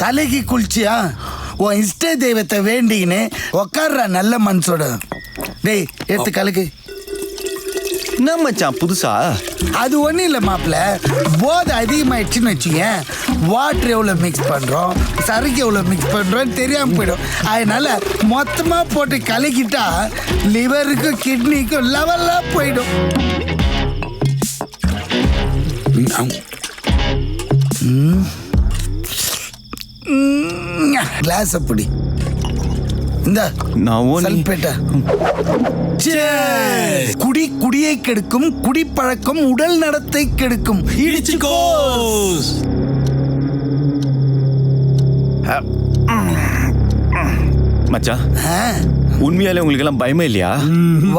தலைக்கு குளிச்சியா? உன் இஷ்ட தெய்வத்தை வேண்டின்னு உக்காடுற நல்ல மனசோட. டேய் எடுத்து கலக்கு. என்ன மச்சான் புதுசா? அது ஒன்றும் இல்லை மாப்பிள்ள, போதை அதிகமாகிடுச்சுன்னு வச்சுக்கேன், வாட்டர் எவ்வளோ மிக்ஸ் பண்ணுறோம், சரக்கு எவ்வளோ மிக்ஸ் பண்ணுறோன்னு தெரியாமல் போயிடும். அதனால மொத்தமாக போட்டு கலக்கிட்டா லிவருக்கும் கிட்னிக்கும் லெவலாக போயிடும். கிளாஸ் அப்படி இந்த குடி குடியை கெடுக்கும், குடிப்பழக்கம் உடல் நடத்தை கெடுக்கும். இடிச்சுக்கோ மச்சான். உண்மையாலே உங்களுக்கு எல்லாம் பயமே இல்லையா?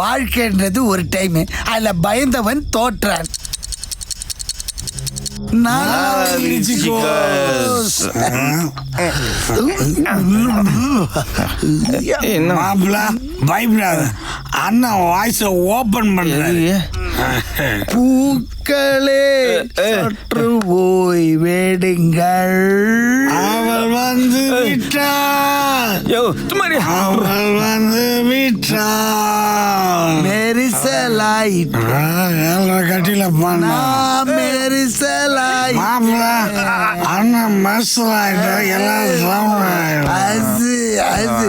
வாழ்க்கைன்றது ஒரு டைம், அதுல பயந்தவன் தோற்றான். பயப்படாத, அண்ணன் வாய்ஸ ஓபன் பண்றாரு. பூக்களே சற்று ஓய் வேடுங்கள், அவள் வந்து விட்டாள், அவள் வந்து விட்டாள். மெரிசலாய் கட்டில பண்ணா மெரிசலாய் அண்ணன் மசலாயிட்ட எல்லாம் அது அது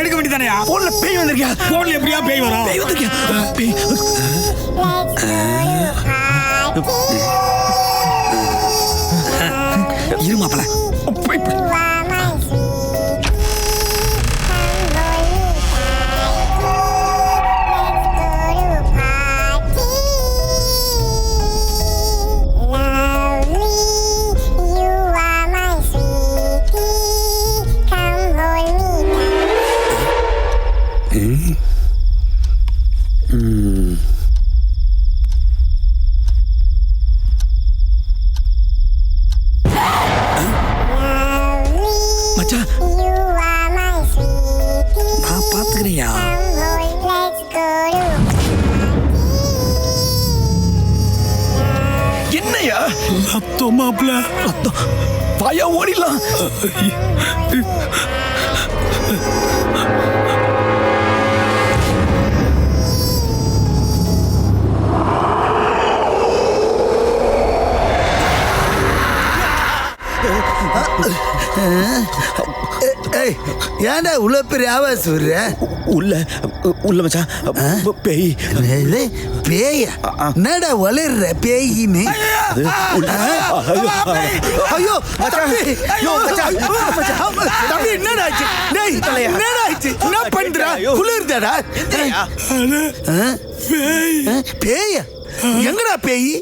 எடுக்க வேண்டியதானே? போன்ல பேய் வந்திருக்கியா? போன்ல எப்படியா பேய் வரும்? பேய் வந்திருக்கியா? இருமாப்பல என்னையா ரத்தம் மாப்பிள்ள, ரத்தம் வாயா ஓடிடலாம். ஏன்டா உள்ள பெரிய ஆவாஸ் வர்ற? உள்ள மச்சான் பேய். பேய என்னடா வளர்ற பேயின்னு? ஐயோ தம்பி என்னடா ஆச்சு? என்னடா ஆச்சு? என்ன பண்றா? குளிர்தாடா? பேய எங்கடா பேய்?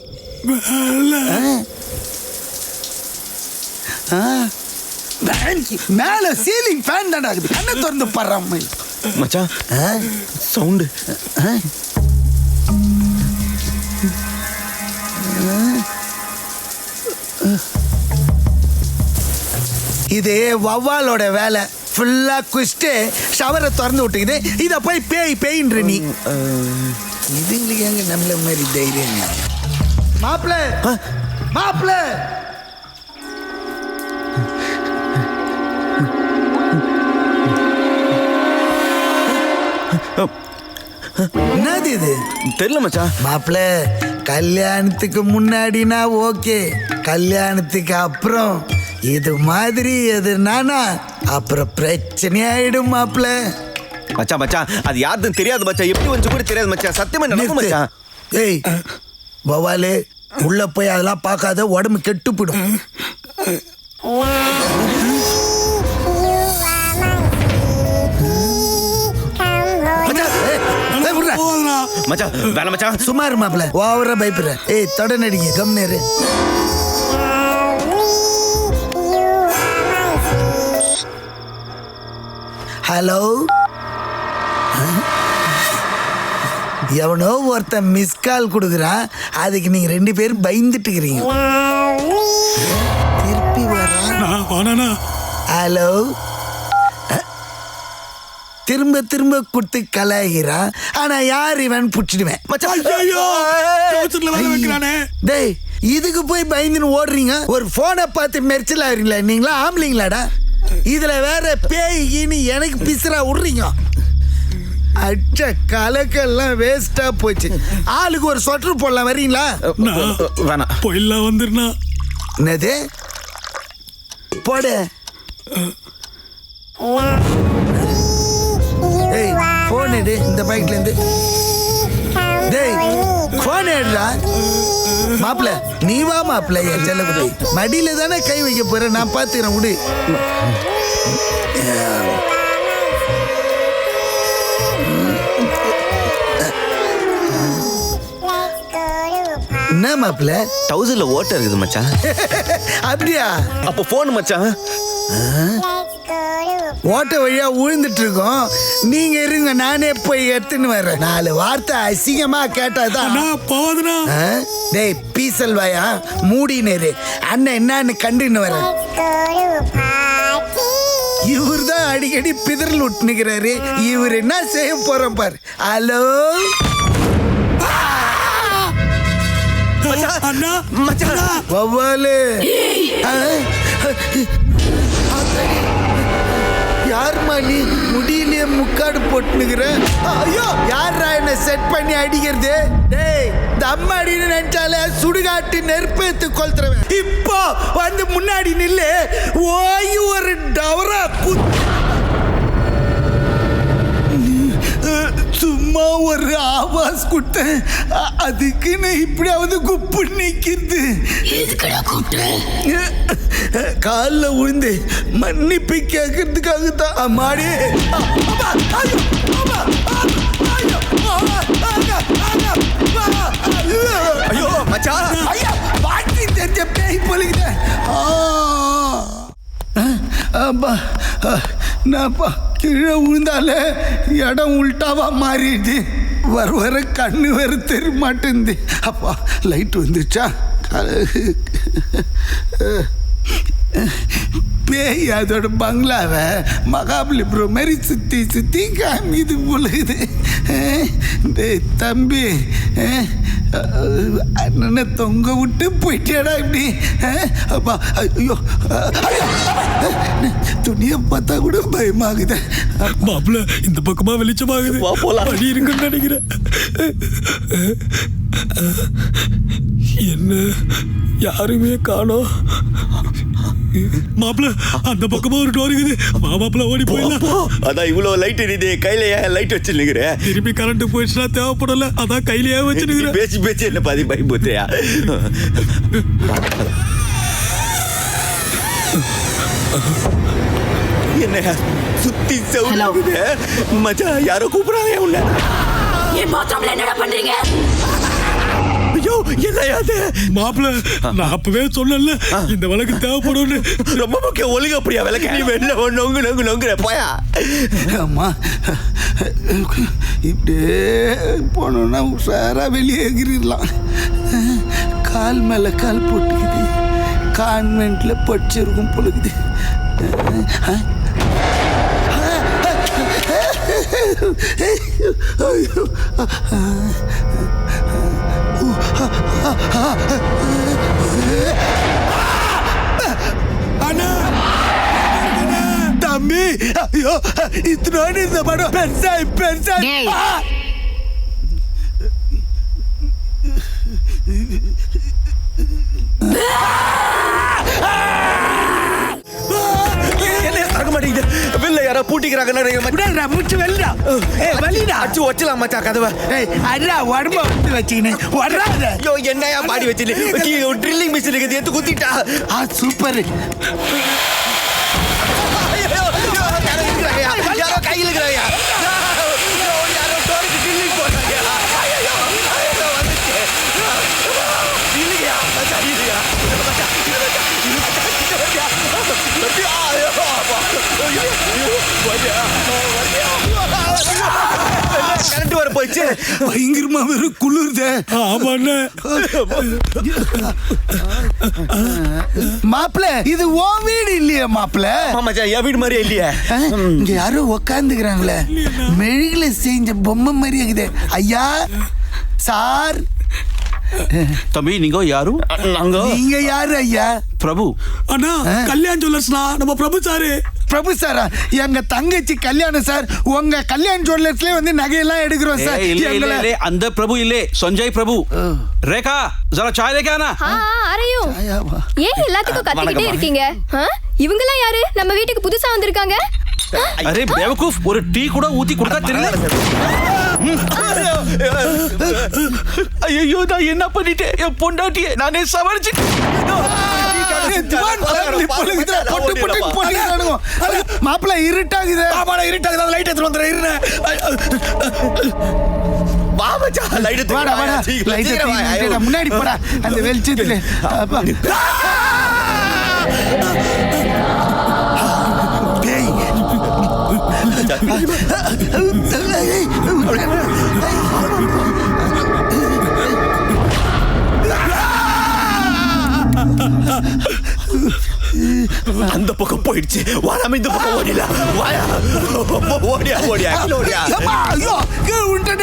மேல சீலிங் ஃபேன் தான்டா இருக்குது. கண்ணை திறந்து படுறாம மச்சான். சவுண்டு இது வவ்வாலோட வேலை. ஃபுல்லா குஷ்டு ஷவரை திறந்து விட்டுக்குது. இதை போய் பேய் பேயின்ற நீ. இதுங்களுக்கு எங்க நம்மள மாதிரி தைரியம்? மாப்பிள்ள மாப்பிள்ள என்னது இது தெரியல மச்சான். மாப்பிள்ள? கல்யாணத்துக்கு முன்னாடினா ஓகே, கல்யாணத்துக்கு அப்புறம் இது மாதிரி எதுனானா அப்புறம் பிரச்சனையாயிடும் மாப்பிள்ள. மச்சான் மச்சான் அது யாருன்னு தெரியாது மச்சான். எப்படி வந்து கூட தெரியாது மச்சான். சத்தியமா நடக்கும் மச்சான். ஏய் வவாலே, உள்ள போய் அதெல்லாம் பார்க்காத, உடம்பு கெட்டு போயிடும். மச்சான் வேலை மச்சான். சுமார் மாப்பிள்ள, ஓவரா பயப்படுற. ஏய் தொட நடிங்க, கம்னேரு. ஹலோ, எவனோ ஒருத்தன் மிஸ் கால் கொடுக்குறான், அதுக்கு நீங்க 2 பேரும் பயந்துட்டு இருக்கிறீங்க. திருப்பி வர. ஹலோ, திரும்ப திரும்ப கொடுத்து கலாய்கிறான். ஆனா யார் இவன் புடிச்சிடுவேன். டேய், இதுக்கு போய் பயந்துன்னு ஓடுறீங்க. ஒரு போனை பார்த்து மெரிச்சல் ஆகிறீங்களா? நீங்களா ஆம்பளைங்களாடா? இதுல வேற பேயின்னு எனக்கு பிசுறா விடுறீங்க. அச்ச கலக்கெல்லாம் வேஸ்டா போச்சு. ஆளுக்கு ஒரு சொட்டர் போடலாம், வரீங்களா? வேணாம், போயிடலாம் வந்துருண்ணா. என்னது போடு. ஏய் போன் எடு, இந்த பைக்ல இருந்து. டேய் போன் எடுடா. மாப்பிள்ள நீ வா மாப்பிள்ள, என் செல்ல குட்டி மடியில தானே கை வைக்க போற, நான் பாத்துக்கிறேன் விடு. என்ன மாப்பிள்ள? டவுசர்ல ஓட்ட இருக்குது மச்சான். அப்படியா? அப்போ போன் மச்சான். ஓட்ட வழியா உழுந்துட்டு இருக்கோம். நீங்க இருங்க, நானே போய் எடுத்துன்னு வர்றேன். 4 வார்த்தை அசிங்கமா கேட்டாதான். போதுனா டேய் பீசல் வாயா, மூடினேரு. அண்ணன் என்னன்னு கண்டுன்னு வரேன். இவர் தான் அடிக்கடி பிதறல் விட்டுனுக்கிறாரு. இவர் என்ன செய்ய போறோம் பாரு. ஹலோ அண்ணா, வவ்வாலு. யாருமா நீ? முடியிலேயே முக்காடு போட்டுனுக்குற. ஐயோ, யாரா என்ன செட் பண்ணி அடிக்கிறது? டேய், இந்த அம்மா அடின்னு நினைச்சாலே சுடுகாட்டு நெருப்பேத்து கொளுத்துறவன். இப்போ வந்து முன்னாடி நில்லு. ஓய் ஒரு டவரா சும்மா ஒரு ஆவாஸ் கொடுத்தேன், அதுக்கு நான் இப்படியாவது குப்பு நிற்கிறது. காலில் விழுந்து மன்னிப்பு கேட்கறதுக்காக தான். அம்மாடி, ஐயோ மச்சான், ஐயா பாட்டி தெரிஞ்ச பேய் பொழுகிட்ட. நான்ப்பா கீழே விழுந்தாலே இடம் உள்டாவா மாறிடுது. வர கண்ணு வேறு தெரிய மாட்டேங்குது. அப்பா லைட் வந்துச்சா? பேய் அதோட பங்களாவை மகாபலிபுரம் மாதிரி சுற்றி சுற்றி காமிக்குது பொழுது. தம்பி, அண்ணனை தொங்க விட்டு போயிட்டேடா இப்படி. அப்பா ஐயோ, துணியை பார்த்தா கூட பயமாகுது. மாப்பிள்ள இந்த பக்கமா வெளிச்சமாகுது, படி இருக்குன்னு நினைக்கிறேன். என்ன யாருமே காணோம். மாப்பிள்ள அந்த பக்கமா ஒரு டோர் இருக்குது. மாப்பிள்ள ஓடி போயிடலாம். அதான் இவ்வளவு லைட் எரியுது, கையில ஏன் லைட் வச்சுருக்கிற? திருப்பி கரண்ட் போயிடுச்சுன்னா தேவைப்படல, அதான் கையிலேயே வச்சுருக்கிறேன். பேச்சு பேச்சு என்ன பாதி பயன்படுத்தியா? என்ன சுத்தி சவுண்ட் மச்சான், யாரோ கூப்பிடுறாங்க. உன்ன என் பாத்ரூம்ல என்னடா பண்றீங்க? ஐயோ என்னையாது? மாப்பிள்ள நான் அப்பவே சொன்னல இந்த விளக்கு தேவைப்படும்னு. ரொம்ப முக்கியம், ஒழுங்கு அப்படியா விளக்கு? நீ வெளில நொங்கு நொங்கு நொங்குற போயா. அம்மா இப்படியே போனோம்னா உஷாரா வெளியே எகிரிடலாம். கால் மேல கால் போட்டுக்குது. கான்வென்ட்ல படிச்சிருக்கும் பொழுது. ஐயோ, தம்பி, ஐயோ இத்தனோடு இந்த படம் பெருசா பெருசா. என்ன திறக்க மாட்டேங்குது வெளில யாரோ பூட்டிக்கிறாங்க முடிச்சு வெளிடா வெளிடா அச்சு வச்சலாம் மச்சான் கதவை அண்ணா உடம்ப வந்து வச்சுக்கினு வராத ஐயோ என்னையா பாடி வச்சு ட்ரில்லிங் மிஷின் இருக்குது எடுத்து குத்திட்டா சூப்பர் யாரோ கையில் இருக்கிறாங்க யாரோ டோருக்கு ட்ரில்லிங் போடுறாங்க வந்துச்சு இல்லையா மச்சான் இல்லையா கரண்ட் வர போயிடுச்சு பயங்கரமா வெறும் குளிர்தே ஆமாண்ணே மாப்பிள இது உன் வீடு இல்லையா மாப்பிள மச்சான் என் வீடு மாதிரியே இல்லையா இங்க யாரோ உக்காந்துக்கிறாங்களே மெழுகுல செஞ்ச பொம்மை மாதிரி இருக்குது ஐயா சார் தம்பி நீங்க யாரு நீங்க யாரு ஐயா பிரபு அண்ணா கல்யாண் ஜுவல்லர்ஸ்னா நம்ம பிரபு சாரு பிரபு சாரா எங்க தங்கச்சி கல்யாணம் சார் உங்க கல்யாண் ஜுவல்லர்ஸ்ல வந்து நகையெல்லாம் எடுக்கிறோம் சார் இல்ல அந்த பிரபு இல்ல संजय பிரபு ரேகா जरा चाय लेके आना आ रही हूं ஏன் எல்லாத்துக்கும் கத்திக்கிட்டே இருக்கீங்க இவங்கலாம் யாரு நம்ம வீட்டுக்கு புதுசா வந்திருக்காங்க அரே बेवकूफ ஒரு டீ கூட ஊத்தி கொடுக்க தெரியல ஐயோ நான் என்ன பண்ணிட்டேன் என் பொண்டாட்டியை நானே சவரிச்சு மாப்பிள்ள இருட்டாகுது இருட்டாகுது லைட் எடுத்து வந்துடுறேன் இருங்க முன்னாடி போடா அந்த வெளிச்சத்துல அந்த பக்கம் போயிடுச்சு வாராம இந்த பக்கம் ஓடிடலாம் ஓடியா ஓடியா ஓடியா ஐயோ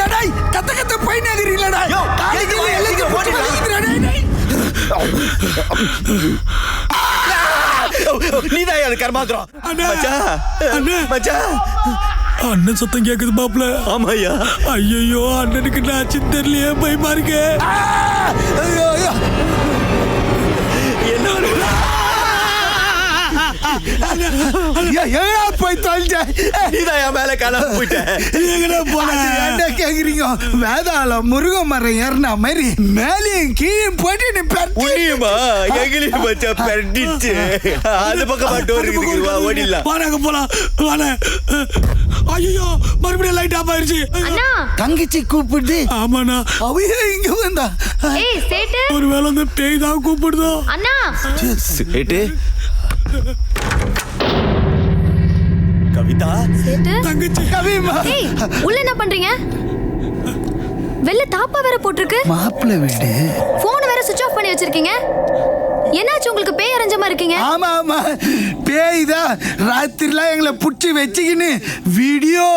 டேய் கத்த கத்த போய் நகரிலடா நீதான் எனக்கு கர்மாந்திரம் மச்சான் அண்ணன் சத்தம் கேக்குது மாப்ள ஆமாய்யா ஐயோ அண்ணனுக்கு நாச்சு தெரியலையே பயமா இருக்கு போய் தொலைஞ்ச நீதான் மேல காலம் போயிட்டேன் கேக்குறீங்க வேதாளம் முருக மரம் ஏறின மாதிரி மேலேயும் கீழே போயிட்டு புரியுமா எங்களையும் மச்சா பெரட்டிச்சு அது பக்கம் டோர் இருக்குது ஓடிடலாம் வாங்க போலாம் வாங்க ஐயோ மறுபடியும் லைட் ஆஃப் ஆயிருச்சு அண்ணா தங்கச்சி கூப்பிடுது ஆமாண்ணா அவையே இங்க வந்தா ஏய் சேட்டு ஒருவேளை அந்த பேய் தான் கூப்பிடுதோ அண்ணா சேட்டு கவிதா சேட்டு தங்கச்சி கவிமா ஏய் உள்ள என்ன பண்றீங்க வெள்ள தாப்பா வேற போட்டுருக்கு மாப்பிள்ள வீடு போன் வேற சுவிட்ச் ஆஃப் பண்ணி வச்சிருக்கீங்க என்னாச்சு உங்களுக்கு பேய் அரஞ்சமா இருக்கீங்க ஆமா ஆமா பேய் தான் ராத்திரிலாம் எங்களை புடிச்சு வச்சுக்கின்னு வீடியோ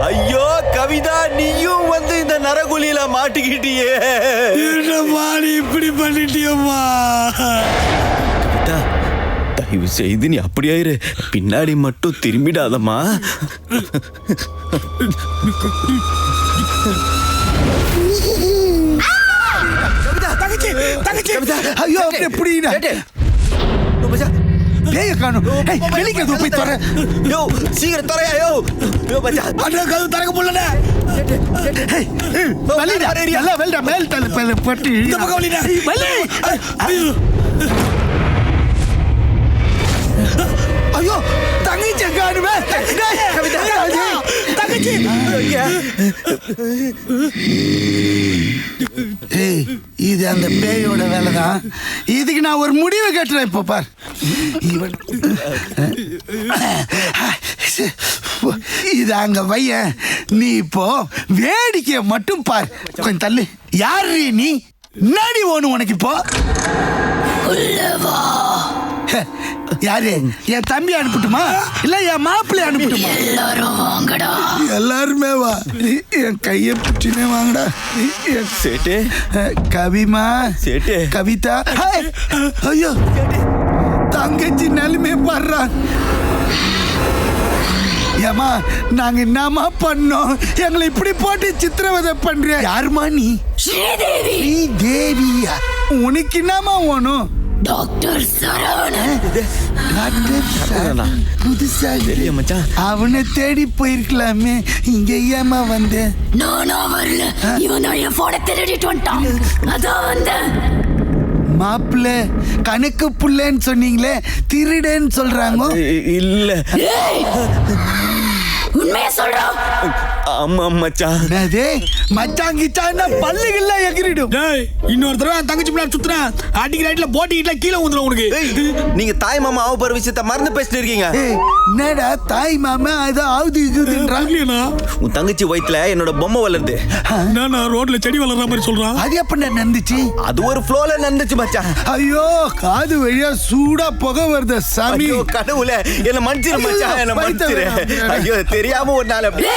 ஐயோ கவிதா நீயும் வந்து இந்த நரகுலியில மாட்டிக்கிட்டியே என்னம்மா நீ இப்படி பண்ணிட்டியம்மா கவிதா தயவு செய்து நீ அப்படியாயிரு பின்னாடி மட்டும் திரும்பிடாதம்மா தங்கச்சி ஐயோ எப்படி பேய காணும் வெளிக்க போய் தர யோ சீக்கிரம் தரையா யோ மச்சான் அண்ணா கதவு திறக்க முடியல வெளிடா எல்லாம் வெளிடா மேல் தலை பட்டு இந்த பக்கம் வெளிடா ஐயோ ஐயோ தங்கச்சி காணுமே தங்கச்சி இது அந்த பேயோட வேலை தான் இதுக்கு நான் ஒரு முடிவு கட்டுறேன் இப்போ பார் இவன் இது அங்க வையன் நீ இப்போ வேடிக்கையை மட்டும் பார் கொஞ்சம் தள்ளு யாரு நீ நடி ஒண்ணு உனக்கு இப்போ யாரு என் தம்பி அனுப்பட்டுமா இல்ல என் மாப்பிள்ளை அனுப்பட்டுமா எல்லாரும் வாங்கடா எல்லாருமே வா என் கைய பிடிச்சுனே வாங்கடா சேட்டு கவிமா சேட்டு கவிதா ஐயோ தங்கச்சி நிலைமை பாடுறான் ஏமா நாங்க என்னமா பண்ணோம்? எங்களை இப்படி போட்டு சித்திரவதை பண்றியா? யாருமா நீ? ஸ்ரீதேவி. நீ தேவியா? உனக்கு என்னமா வேணும்? டாக்டர் சரவணன். டாக்டர் சரவணன். புதுசா தெரியல மச்சான். அவனை தேடி போயிருக்கலாமே, இங்க ஏமா வந்த? நானா வரல, இவன் தான் என் போனை திருடிட்டு வந்துட்டான். அதான் வந்தேன். மாப்பிள்ள கணக்கு புள்ளன்னு சொன்னீங்களே, திருடன்னு சொல்றாங்க. இல்ல ஏய், உண்மையா சொல்றான். ஆமா மச்சான். என்னது மச்சாங்கிச்சான்னா பல்லுகள்ல எகிரிடும். டேய் இன்னொரு தடவை என் தங்கச்சி பிள்ளை சுத்துறேன் அடிக்கிற ரைட்ல போட்டிக்கிட்ட கீழே வந்துடும் உனக்கு. நீங்க தாய் மாமா ஆவ போற விஷயத்த மறந்து பேசிட்டு இருக்கீங்க. ஏய், என்னடா தாய் மாமா அது ஆவுது இதுன்றான். இல்லையா உன் தங்கச்சி வயித்துல என்னோட பொம்மை வளருது. நான் ரோட்ல செடி வளர்ற மாதிரி சொல்றான். அது எப்படி நடந்துச்சு? அது ஒரு ஃப்ளோல நடந்துச்சு மச்சான். ஐயோ காது வழியா சூடா புகை வருது சாமி. ஐயோ கடவுளே, என்ன மன்னிச்சிரு மச்சான், என்ன மன்னிச்சிரு. ஐயோ தெரியாம ஒரு நாள் அப்படி.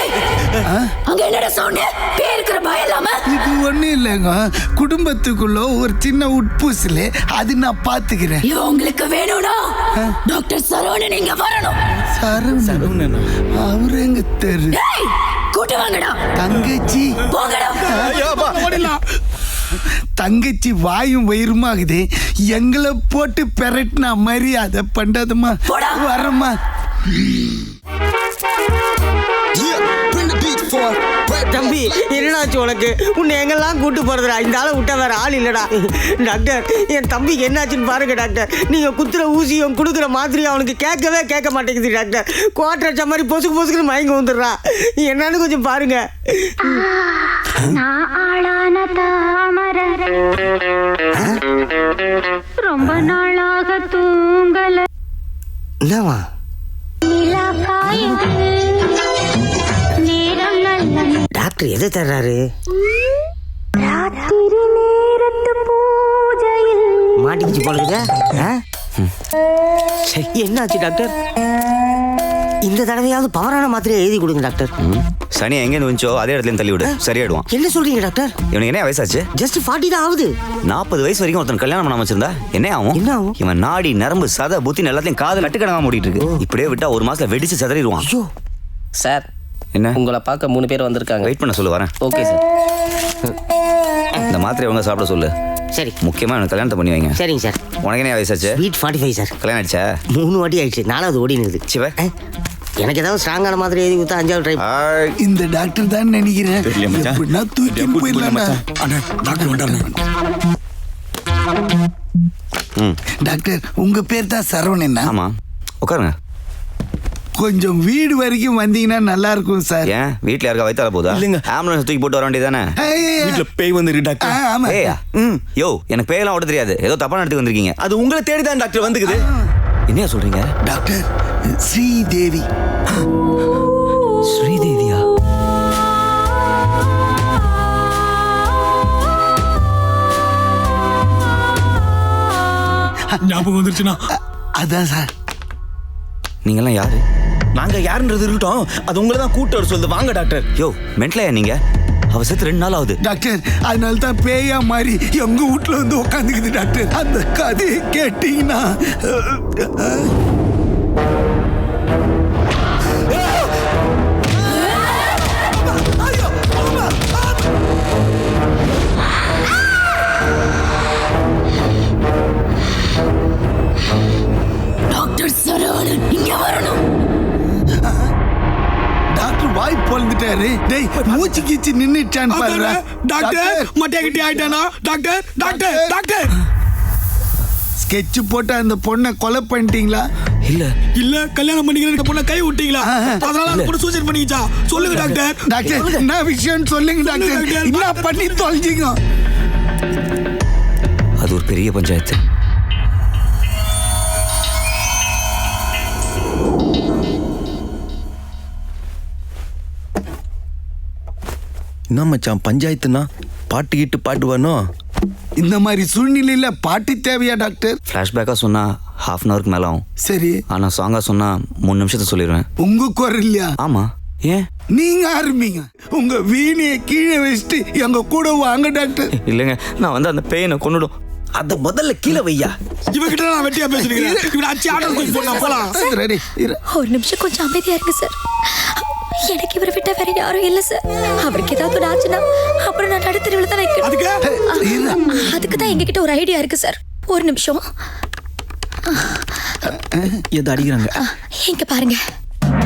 அங்க என்னடா சவுண்ட்? பேருக்குற பயம் இல்லாம. இது ஒண்ணு இல்லைங்க, குடும்பத்துக்குள்ள ஒரு சின்ன உட்பூசலே, அது நான் பாத்துக்கிறேன். உங்களுக்கு வேணும்னா டாக்டர் சரவணன் இங்க வரணும். சரவணன் அவரு எங்க தெரு? ஏய், கூட்டு வாங்கடா. தங்கச்சி போங்கடா. ஐயோ அப்பா. ஓடிடலாம். தங்கச்சி வாயும் வயிறுமாகுது, எங்களை போட்டு பெரட்டினா மாதிரி அதை பண்றதுமா. போடா. வரமா. தம்பி என்னடாச்சு உனக்கு? உன்னை எங்கெல்லாம் கூட்டு போறதுடா? இந்த ஆளை விட்டா வேற ஆள் இல்லடா. டாக்டர் என் தம்பிக்கு என்னாச்சுன்னு பாருங்க டாக்டர். நீங்க குத்துற ஊசியும் கொடுக்குற மாதிரியும் அவனுக்கு கேட்க மாட்டேங்குது டாக்டர். குவாட்டர் அடிச்ச மாதிரி பொசுக்குன்னு மயங்க வந்துடுறா. என்னன்னு கொஞ்சம் பாருங்க. நான் ஆளான தாமரை ரொம்ப நாளாக தூங்கல. என்னவா நிலா காயுது, நேரம் நல்ல டாக்டர் எதை தர்றாரு? ராத்திரி நேரத்து பூஜையில் மாட்டிக்கிச்சு போலுங்க. என்னாச்சு டாக்டர்? இந்த தடவையாவது பவரான மாத்திரையை எழுதி கொடுங்க டாக்டர். சனி எங்க வந்துச்சோ அதே இடத்துல தள்ளி விடு, சரியாயிடுவான். என்ன சொல்றீங்க டாக்டர்? இவனுக்கு என்ன வயசாச்சு? ஜஸ்ட் 40 தான் ஆகுது. 40 வயசு வரைக்கும் ஒருத்தன் கல்யாணம் பண்ணாம வச்சிருந்தா என்ன ஆகும்? என்ன ஆகும்? இவன் நாடி நரம்பு சத புத்தி எல்லாத்தையும் காதல் கட்டுக்கடமா மூடிட்டு இருக்கு. இப்படியே விட்டா ஒரு மாசத்துல வெடிச்சு சிதறிடுவான். ஐயோ சார், என்ன உங்களை பார்க்க 3 பேர் வந்திருக்காங்க. வெயிட் பண்ண சொல்லு, வரேன். Okay sir. இந்த மாத்திரை அவங்க சாப்பிட சொல்லு. சரி முக்கியமா எனக்கு கல்யாணத்தை பண்ணி வைங்க. சரிங்க சார். உனக்கு என்ன வயசாச்சு? Sweet 45 sir. கல்யாணம் ஆயிடுச்சா? 3 வாட்டி ஆயிடுச்சு, 4வது ஓடி நிறுது. சிவ எனக்கு ஏதாவது ஸ்ட்ராங்கான மாதிரி எழுதி கொடுத்தா 5வது ட்ரை. இந்த டாக்டர் தான் நினைக்கிறேன். தெரியல மச்சான். எப்படின்னா தூக்கி போயிடலாம். அண்ணா டாக்டர் வந்துட்டாருண்ணே. டாக்டர் உங்க பேர் தான் சரவணன்? ஆமா, உட்காருங்க. கொஞ்சம் வீடு வரைக்கும் வந்தீங்கன்னா நல்லா இருக்கும் சார். ஏன் வீட்ல யாருக்கா வயித்தால போதா? இல்லங்க, ஆம்புலன்ஸ் தூக்கி போட்டு வர வேண்டியதானே. வீட்ல பேய் வந்துருக்கு டாக்டர். ஆமா. ஏயா யோ, எனக்கு பேயெல்லாம் ஓட தெரியாது, ஏதோ தப்பா நடத்தி வந்திருக்கீங்க. அது உங்களை தேடி தான் டாக்டர் வந்துக்குது. என்ன சொல்றீங்க டாக்டர்? ஸ்ரீதேவி. ஸ்ரீதேவியா? ஞாபகம் வந்துருச்சுண்ணா. அதான் சார். நீங்கெல்லாம் யாரு? நாங்க யாருன்றது இருக்கட்டும், அது உங்களை தான் கூட்டு வர சொல்லுது. வாங்க டாக்டர். யோ மென்டலையா நீங்க? அவ செத்து 2 நாள் ஆகுது டாக்டர். அதனால தான் பேயா மாதிரி எங்க வீட்டுல வந்து உட்காந்துக்குது டாக்டர். அந்த கதையை கேட்டீங்கன்னா டாக்டர் சரவணன் இங்க வரணும். டாக்டர் வாய் பொழந்துட்டாரு. டேய் மூச்சு கீச்சு நின்னுட்டான்னு பாருங்க. டாக்டர் மட்டையா கிட்டி ஆயிட்டானா? டாக்டர் டாக்டர் டாக்டர் ஸ்கெட்ச் போட்டு அந்த பொண்ணை கொலை பண்ணிட்டீங்களா? இல்ல கல்யாணம் பண்ணிக்கிற பொண்ணை கை விட்டீங்களா? அதனால அந்த பொண்ணு சூசைட் பண்ணிச்சா? சொல்லுங்க டாக்டர். டாக்டர் என்ன விஷயம் சொல்லுங்க டாக்டர். என்ன பண்ணி தொலைஞ்சிங்க? அது ஒரு பெரிய பஞ்சாயத்து. என்ன மச்சான் பஞ்சாயத்துனா பாட்டு வரணும்? இந்த மாதிரி சூழ்நிலையில பாட்டு தேவையா டாக்டர்? ஃபிளாஷ்பேக்கா சொன்னா 1/2 hourக்கு மேல ஆகும். சரி. ஆனா சாங்கா சொன்னா 3 நிமிஷத்தை சொல்லிடுவேன். உங்க குரல் இல்லையா? ஆமா. ஏன்? நீங்க ஆரம்பிங்க. உங்க வீணையை கீழே வச்சுட்டு எங்க கூட வாங்க டாக்டர். இல்லைங்க, நான் வந்து அந்த பேயனை கொன்னுடும். அத முதல்ல கீழே வையா. இவகிட்ட நான் வெட்டியா பேசுறீங்க. இவன் அச்சி ஆர்டர் பண்ணி போலாம் போலாம். ரெடி ஒரு நிமிஷம் கொஞ்சம் அமைதியா இருங்க சார். எனக்கு இவரை விட்டா வேற யாரும் இல்ல சார். அவருக்கு ஏதாவது ஆச்சுன்னா அப்புறம் நான் நடுத்தருவில் தான் நிற்கணும். அதுக்கு தான் எங்ககிட்ட ஒரு ஐடியா இருக்கு சார். ஒரு நிமிஷம். எது அடிக்கிறாங்க? இங்க பாருங்க,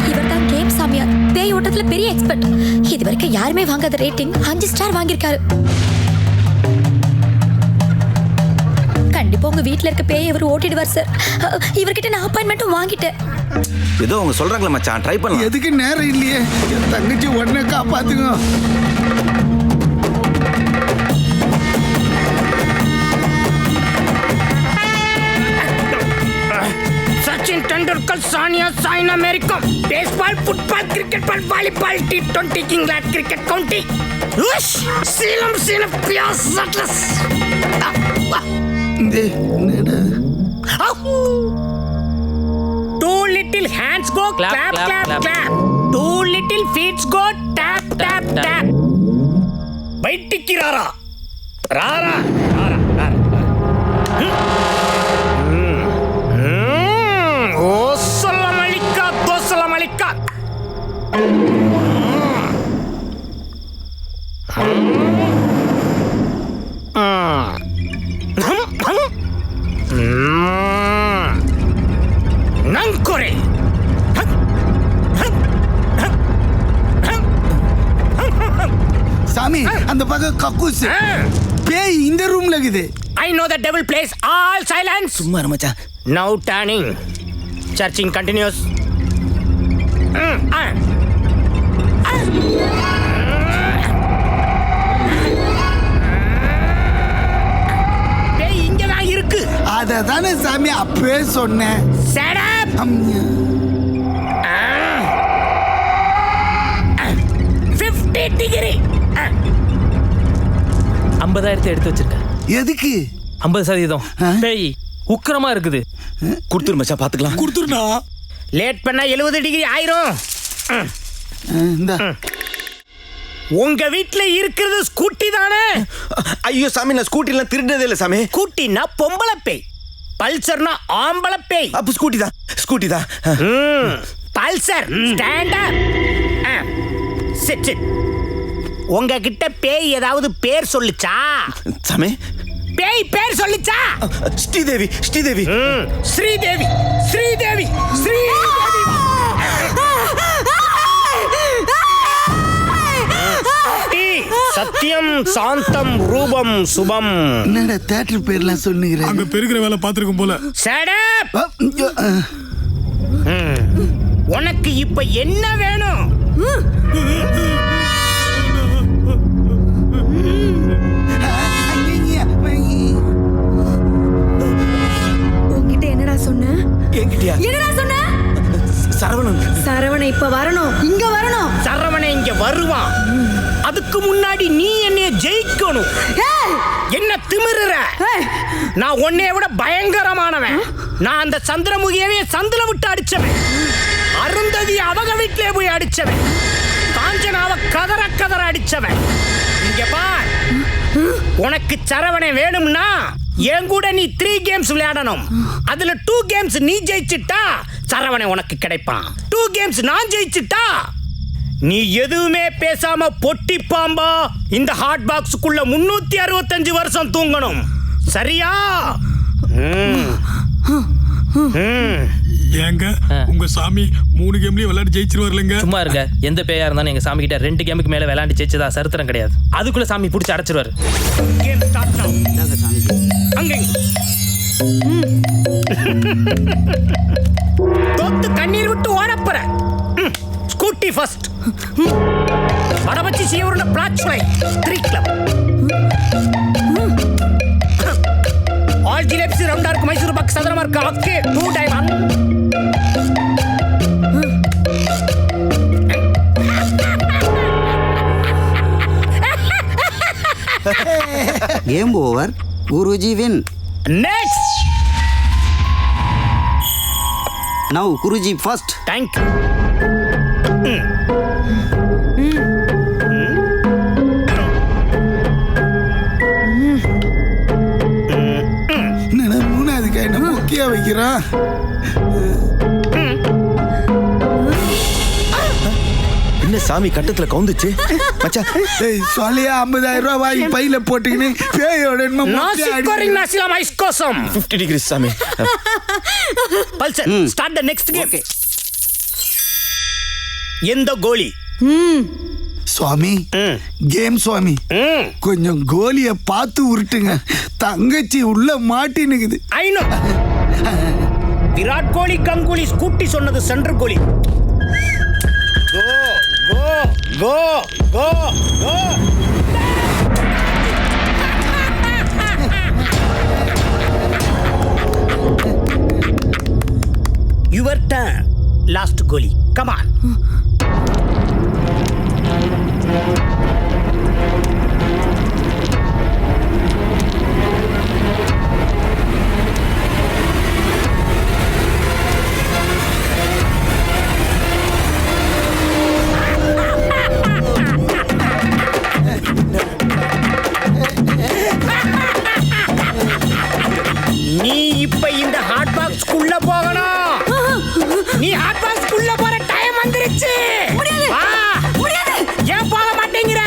இவர் தான் கேம் சாமியார். பேய் ஓட்டத்துல பெரிய எக்ஸ்பர்ட். இது வரைக்கும் யாருமே வாங்காத ரேட்டிங் 5 ஸ்டார் வாங்கியிருக்காரு. கண்டிப்பா உங்க வீட்டுல இருக்க பேய் இவர் ஓட்டிடுவார் சார். இவர்கிட்ட நான் அப்பாயின்மெண்ட்டும் வாங்கிட்டேன். ஏதோ அவங்க சொல்றாங்களே மச்சான், ட்ரை பண்ணலாம். எதுக்கு நேரம் இல்லையே, என் தங்கச்சி உடனே காப்பாத்துங்க. Sachin Tendulkar, Sania, Saina Mary Kom, baseball, football, cricket ball, volleyball, T20, England cricket county, सीलम सीलम प्यास अटलस. Two little hands go clap clap clap. Two little feet go tap tap tap. बैठकी रारा रारा रारा रारा. நங்கொரே சாமி, அந்த பக்கம் கக்கூஸ் பேய் இந்த ரூம்ல இருக்குது. I know the devil plays. All silence. சும்மா இரு மச்சான். Now turning. Searching continues. பேய் இங்கதான் இருக்கு. அததானே சாமி அப்பவே சொன்னேன். Shut up. 50 டிகிரி. 50,000 எடுத்து வச்சிருக்கேன். எதுக்கு? 50% பேய் உக்கிரமா இருக்குது. கொடுத்துரு மச்சான், பாத்துக்கலாம். கொடுத்துருண்ணா. லேட் பண்ணா 70 டிகிரி ஆயிரும். இந்த உங்க வீட்ல இருக்கிறது ஸ்கூட்டி தானே? ஐயோ சாமி, நான் ஸ்கூட்டி எல்லாம் திருடதே இல்ல சாமி. ஸ்கூட்டினா பொம்பளை பேய், பல்சர்னா ஆம்பளை பேய். அப்ப ஸ்கூட்டி தான், ஸ்கூட்டி தான். Pulsar stand up. Sit sit. உங்ககிட்ட பேய் ஏதாவது பேர் சொல்லுச்சா? சாமி, பேய் பேர் சொல்லுச்சா? ஸ்ரீதேவி, ஸ்ரீதேவி. ஸ்ரீதேவி, ஸ்ரீதேவி, ஸ்ரீதேவி. சத்தியம் சாந்தம் ரூபம் சுபம். என்னடா தியேட்டர் பேர்லாம் சொன்னீங்க? அங்க பெருகிற வேலை பாத்துருக்கும் போல. Shut up. உனக்கு இப்ப என்ன வேணும்? உன்கிட்ட என்னடா சொன்ன? என்கிட்டயா? என்னடா சொன்ன? சரவணன். சரவண இப்ப வரணும், இங்க வரணும். சரவண இங்க வருவான். அதுக்கு முன்னாடி நீ என்னைய ஜெயிக்கணும். என்ன திமிருற? நான் உன்னைய விட பயங்கரமானவன். நான் அந்த சந்திரமுகியவே சந்திர விட்டு அடிச்சவன். அருந்ததி அவங்க வீட்டிலே போய் அடிச்சவன். காஞ்சனாவ கதற கதற அடிச்சவன். இங்க பார், உனக்கு சரவணை வேணும்னா என் கூட நீ 3 கேம்ஸ் விளையாடணும். அதுல 2 கேம்ஸ் நீ ஜெயிச்சிட்டா சரவணை உனக்கு கிடைப்பான். 2 கேம்ஸ் நான் ஜெயிச்சிட்டா நீ எதுவுமே பேசாம பொட்டி பாம்பா இந்த ஹாட் பாக்ஸுக்குள்ள 365 வருஷம் தூங்கணும். சரியா? ஏங்க உங்க சாமி 3 கேம்லயும் விளையாடி ஜெயிச்சிருவாருலங்க. சும்மா இருங்க. எந்த பேயா இருந்தாலும் எங்க சாமி கிட்ட 2 கேமுக்கு மேல விளையாண்டு ஜெயிச்சதா சரித்திரம் கிடையாது. அதுக்குள்ள சாமி புடிச்சு அடைச்சிருவாரு. கேம் ஸ்டார்ட் நவ. அங்க தொத்து கண்ணீர் விட்டு ஓடப்பற. Scooty first. வடபச்சி சீவருன flat fly 3 club. All jalebis ரவுண்டா இருக்கு. மைசூர் பாக் சதுரமா இருக்கு. Okay 2 diamond. Game over. Guruji win. Next. Now Guruji first. Thank you. சீக்கிரம். என்ன சாமி கட்டத்துல கவுந்துச்சு மச்சான்? ஏய் சொல்லியா 50,000 ரூபாய் வாங்கி பையில போட்டுக்கின்னு பேயோட என்னமோ மொட்டை 50 degrees சாமி. Pulsar start the next game. எந்த கோலி? சுவாமி கேம் சுவாமி கொஞ்சம் கோலிய பார்த்து உருட்டுங்க. தங்கச்சி உள்ள மாட்டினுக்குது. I know. Virat Kohli Ganguly scooty சொன்னது சென்டர் கோலி. Go go go go go. Your turn. Last கோலி. Come on. நீ இப்ப இந்த ஹாட் பாக்ஸ்க்குள்ள போகணும். நீ ஹாட் பாக்ஸ்க்குள்ள போற டைம் வந்துருச்சு. வா. ஏன் போக மாட்டேங்கிற?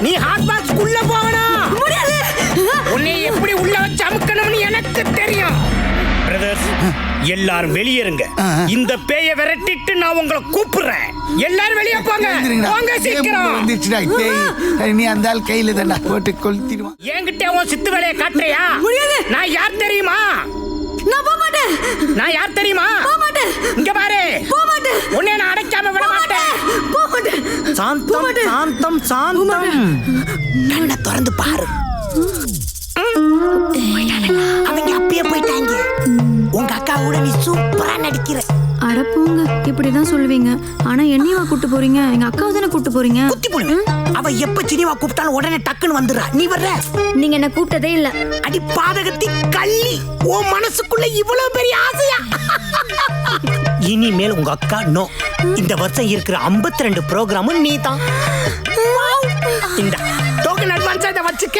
நீ ஹாட் பாக்ஸ்க்குள்ள போகணும். உன்னை எப்படி உள்ள வச்சு அமுக்கணும்னு எனக்கு தெரியும். பிரதர்ஸ் எல்லாரும் வெளியேறுங்க. இந்த பேய விரட்டிட்டு நான் உங்களை கூப்பிடுறேன். எல்லாரும் வெளியே போங்க. போங்க சீக்கிரம். வந்துச்சுடா பேய். நீ அந்த ஆள் கையில தான்டா போட்டு கொளுத்திடுவான். என்கிட்ட உன் சித்து வேலையை காட்டுறியா? நான் யார் தெரியுமா? நான் போக மாட்டேன். நான் யார் தெரியுமா? போக மாட்டேன். இங்க பாரு. போக மாட்டேன். உன்னை நான் அடைக்காம விட மாட்டேன். போக மாட்டேன். சாந்தம் சாந்தம் சாந்தம். கண்ணை திறந்து பாரு. அவங்க அப்பயே போயிட்டாங்க. உங்க அக்காவோட நீ சூப்பரா நடிக்கிற. அட போங்க, இப்படிதான் சொல்லுவீங்க. ஆனா என்னையவா கூட்டு போறீங்க? எங்க அக்காவை தானே கூட்டு போறீங்க. குத்தி புள்ளு. அவ எப்ப சினிமா கூப்பிட்டாலும் உடனே டக்குன்னு வந்துடுறா. நீ வர்ற? நீங்க என்ன கூப்பிட்டதே இல்ல. அடி பாதகத்தி கள்ளி. உன் மனசுக்குள்ள இவ்வளவு பெரிய ஆசையா? இனிமேல் உங்க அக்கா நோ. இந்த வருஷம் இருக்கிற 52 ப்ரோகிராமும் நீ தான். இந்த டோக்கன் அட்வான்ஸா இதை வச்சுக்க.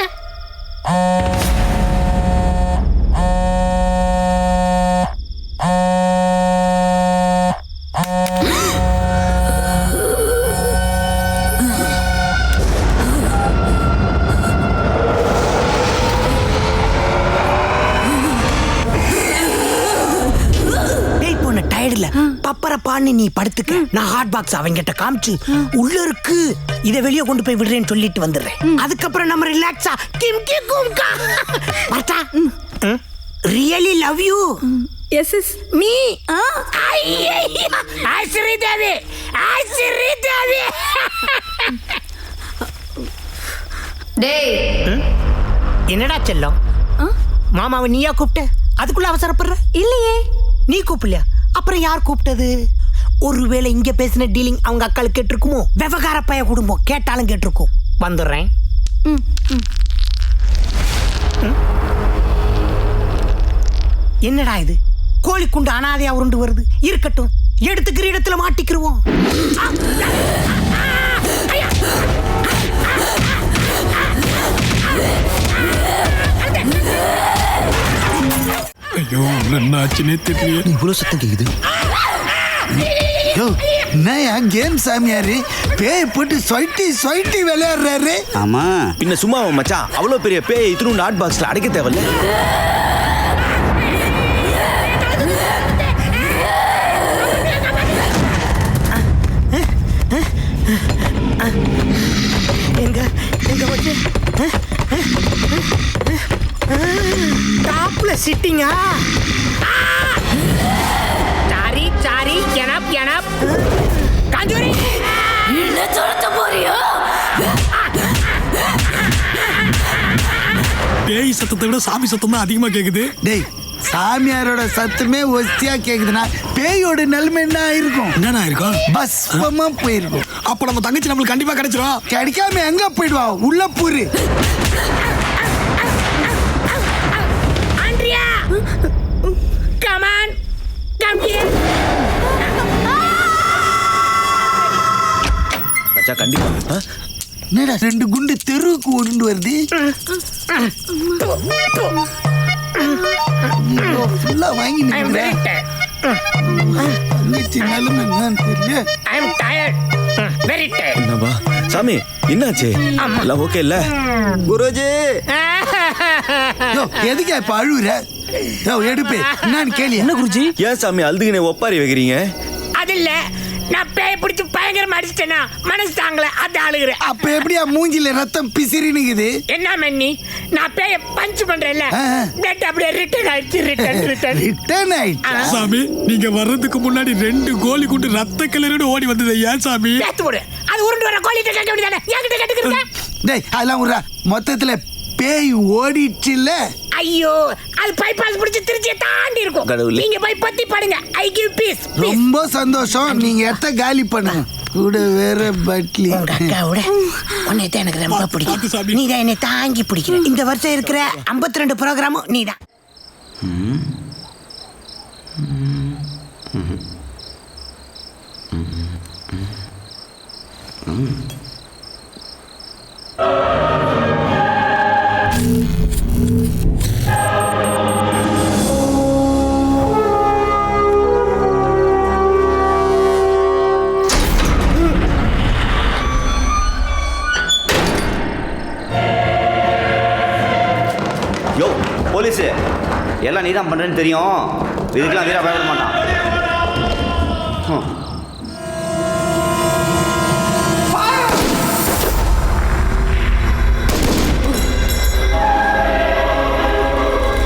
பப்பரப்பான்னு நீ படுத்துக்க. நான் ஹாட் பாக்ஸ் அவங்கிட்ட காமிச்சு உள்ள இருக்கு இதை வெளியே கொண்டு போய் விடுறேன்னு சொல்லிட்டு வந்துடுறேன். அதுக்கப்புறம் நம்ம ரிலாக்ஸா கிம் கி கும்கா வரட்டா. Really love you. Yes yes me. I Sridevi. I Sridevi. டேய் என்னடா செல்லம்? மாமாவை நீயா கூப்பிட்ட? அதுக்குள்ள அவசரப்படுற? இல்லையே. நீ கூப்பிடலையா? அப்புறம் யார் கூப்பிட்டது? ஒருவேளை இங்க பேசின டீலிங் அவங்க அக்காளுக்கு கேட்டிருக்குமோ? விவகார பைய குடும்பம் கேட்டாலும் கேட்டிருக்கும். வந்துடுறேன். என்னடா இது? கோழிக்குண்டு அனாதையா உருண்டு வருது. இருக்கட்டும், எடுத்துக்கிற இடத்துல மாட்டிக்கிருவோம். ஐயோ என்ன ஆச்சுன்னே தெரியல. இவ்வளவு சத்தம் கேக்குது. என்னையா கேம் சாமியாரு பேய் போட்டு சொயிட்டி விளையாடுறாரு? ஆமா பின்ன சும்மா மச்சான், அவ்வளவு பெரிய பேய் இத்தினு ஹாட் பாக்ஸ்ல அடைக்க தேவையில்ல. எங்க எங்க வச்சு டாப்ல சிட்டிங்கா? சாரி சாரி எனப் எனப் காஞ்சூரி. என்ன சொல்ல போறியோ? பேய் சத்தத்தை விட சாமி சத்தம் தான் அதிகமா கேக்குது. டேய் சாமியாரோட சத்தமே ஒஸ்தியா கேக்குதுன்னா பேயோட நிலைமை என்ன ஆயிருக்கும்? என்னடா இருக்கும்? பஸ்பமா போயிருக்கும். அப்ப நம்ம தங்கச்சி நம்மளுக்கு கண்டிப்பா கிடைச்சிரும். கிடைக்காம எங்க போயிடுவா? உள்ள poor. Andrea come on come here. மச்சான் கண்டிப்பா. என்னடா 2 குண்டு தெருவுக்கு உருண்டு வருது? ஃபுல்லா வாங்கி I am very tired. நிலைமை என்னன்னு தெரியல. I am tired. Very tired. என்னப்பா சாமி என்னாச்சு எல்லாம் ஓகே இல்ல குருஜி யோ, எதுக்கு இப்ப அழுவுற? யோ, எடுப்பு என்னன்னு கேளு. என்ன குருஜி? ஏன் சாமி அழுதுகினே ஒப்பாரி வைக்கிறீங்க? அது இல்ல, நான் பேய பிடிச்சு பயங்கரமா அடிச்சிட்டேனா, மனசு தாங்கல, அது அழுகுறேன். அப்ப எப்படியா மூஞ்சில ரத்தம் பிசிறினுக்குது? என்ன மன்னி, நான் பேய பஞ்ச் பண்றேன்ல, பிளட் அப்படியே ரிட்டர்ன் ஆயிடுச்சு. ரிட்டர்ன் ஆயிடுச்சு. சாமி நீங்க வர்றதுக்கு முன்னாடி 2 கோலி குண்டு ரத்த கிளறோட ஓடி வந்தது ஏன் சாமி? பேத்து போடு, அது உருண்டு வர கோலிட்ட கேட்க வேண்டியதானே, என்கிட்ட கேட்டுக்கிறீங்க? டேய் அதெல்லாம் விடுறா. மொத்தத்துல பேய் ஓடிச்சுல்ல. ஐயோ, அது பைபாஸ் பிடிச்சு திருச்சியை தாண்டி இருக்கும். நீங்க போய் பத்தி பாடுங்க. I give peace. ரொம்ப சந்தோஷம். நீங்க எத்த காலி பண்ணுங்க. கூட வேற பட்லி. அக்காவோட உன்னை தான் எனக்கு ரொம்ப பிடிக்கும். நீ தான் என்னை தாங்கி பிடிக்கிற. இந்த வருஷம் இருக்கிற 52 ப்ரோக்ராமும் நீ தான். யோ போலீஸு எல்லாம் நீ தான் பண்ணுறேன்னு தெரியும். இதுக்கெல்லாம் வீரா பயப்பட மாட்டான்.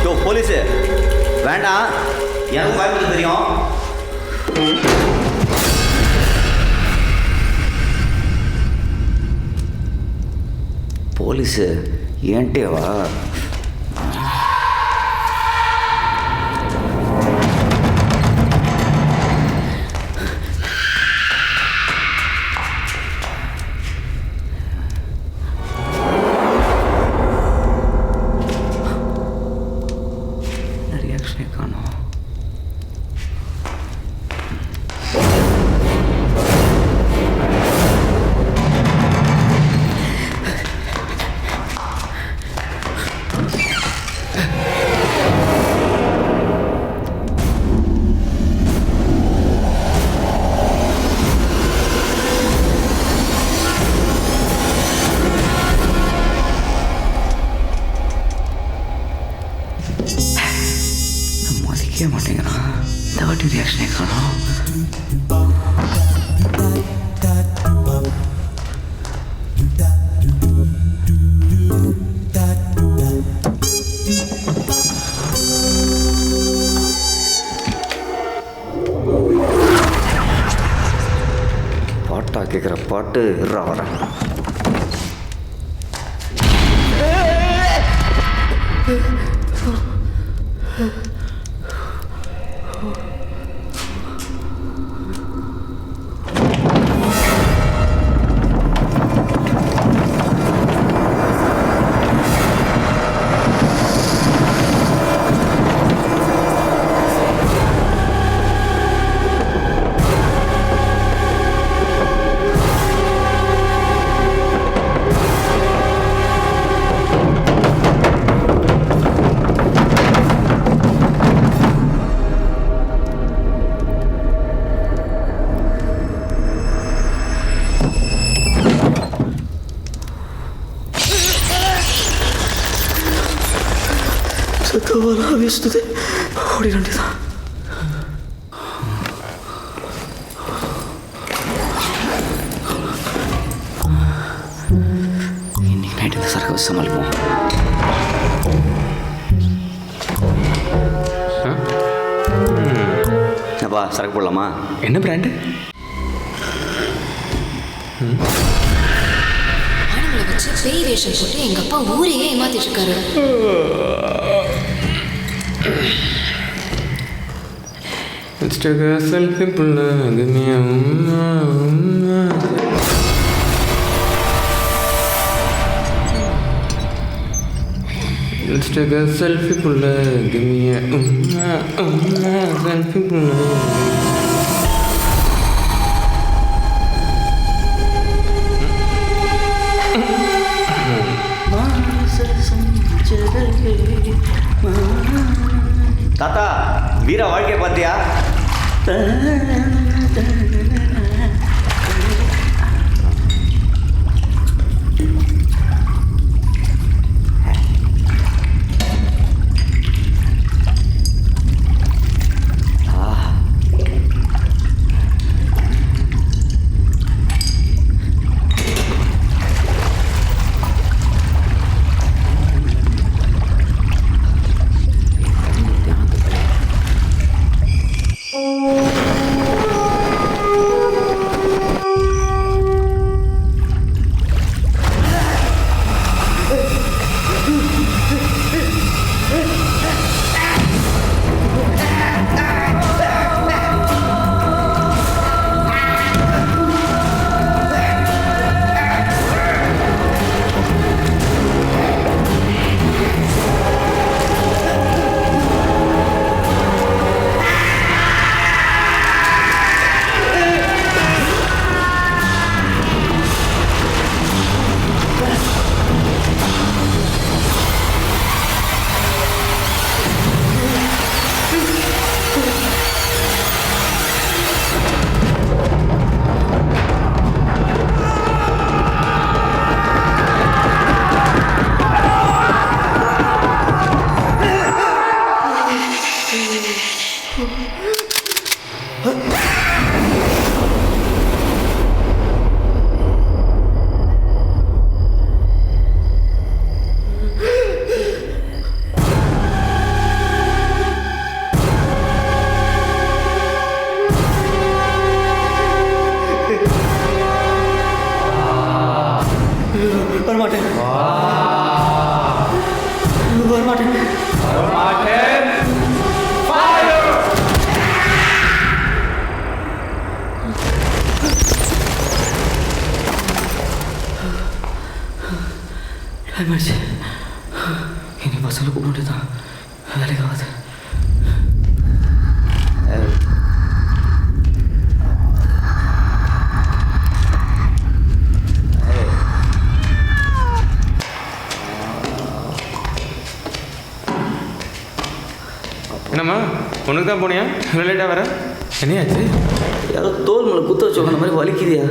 யோ போலீஸு வேண்டாம், எனக்கு பயப்பட தெரியும். போலீஸு ஏன்ட்டேவா? ரியாக்ஷனே காணோம். மதிக்க மாட்டேங்கிறான். இந்த வாட்டி ரியாக்ஷனே காணோம். பாட்டா கேட்குற பாட்டு வரேன். சத்தவரா வீசுது. ஓடி வேண்டியதான். இன்னைக்கு நைட்டு இந்த சரக்கு வச்சு சமாளிப்போம். அப்பா சரக்கு போடலாமா? என்ன பிராண்டு? ஆளுங்களை வச்சு பேய் வேஷம் போட்டு எங்க அப்பா ஊரையே ஏமாத்திட்டு இருக்காரு. செல்ஃபி புள்ள செல்ஃபி புள்ள செல்ஃபி புள்ள மானச சஞ்சரே தாத்தா வீர வாழ்க்கையை பார்த்தியா? இனி பசங்களை கூப்பிட்டு தான் வேலைக்கு ஆகுது. என்னம்மா உனக்கு தான் போனியா லேட்டாக வர? என்னையாச்சு? யாரோ தோல் மேலே குத்த வச்சு உட்காந்த மாதிரி வலிக்குதியா?